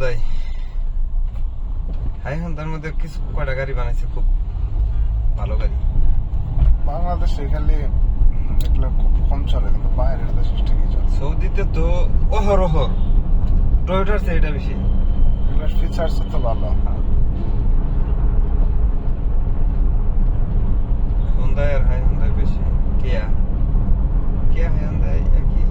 যায়। হাই হন্দার মধ্যে কিছু কয়টা গাড়ি বানাইছে, খুব ভালো গাড়ি। বাংলাদেশে খালি এগুলো খুব কম চলে, কিন্তু বাইরের দেশে ঠিকই চলে। সৌদিতে তো অহরহ টয়োটার চেয়ে এটা বেশি। এগুলোর ফিচার্স তো ভালো। হুন্দাই আর হাই হুন্দাই বেশি। কিয়া হাই হুন্দাই একই।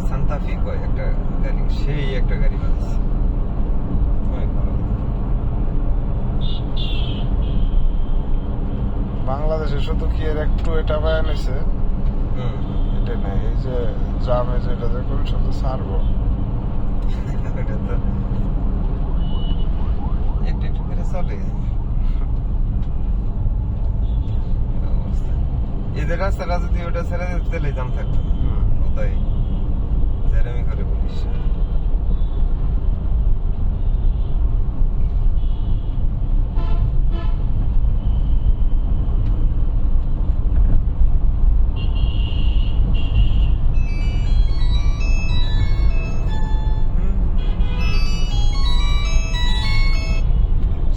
সান্তা ফি কয় একটা গাড়ি, সেই একটা গাড়ি বানাইছে, অনেক ভালো। বাংলাদেশে শুধু কি এর একটু এটা বায়ান হয়েছে, এটা নেই। এই যে জামে যেটা দেখুন শুধু ছাড়বো, এটা তো একটু একটু করে চলে। এদের রাস্তাটা যদি ওটা ছেড়ে দিতে তাহলে জাম থাকতো না। ওটাই জেরেমি করে পুলিশ।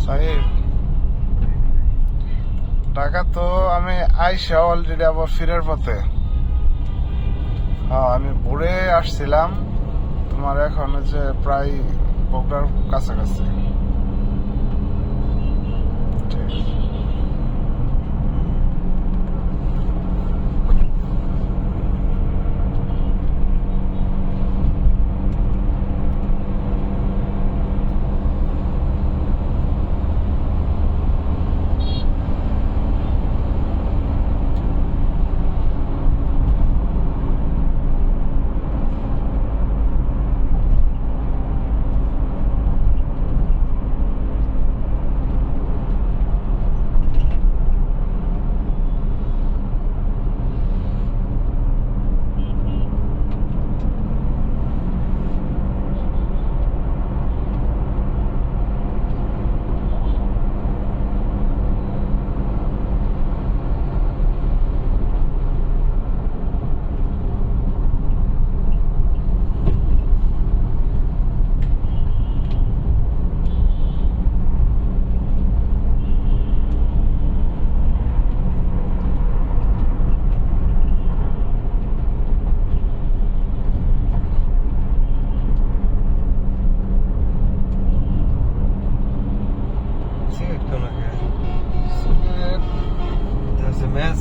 সাহেব ঢাকা তো আমি আইসা অলরেডি আবার ফিরের পথে। হ্যাঁ, আমি ঘুরে আসছিলাম তোমার এখন হচ্ছে প্রায় বগুড়ার কাছাকাছি। ঠিক আছে।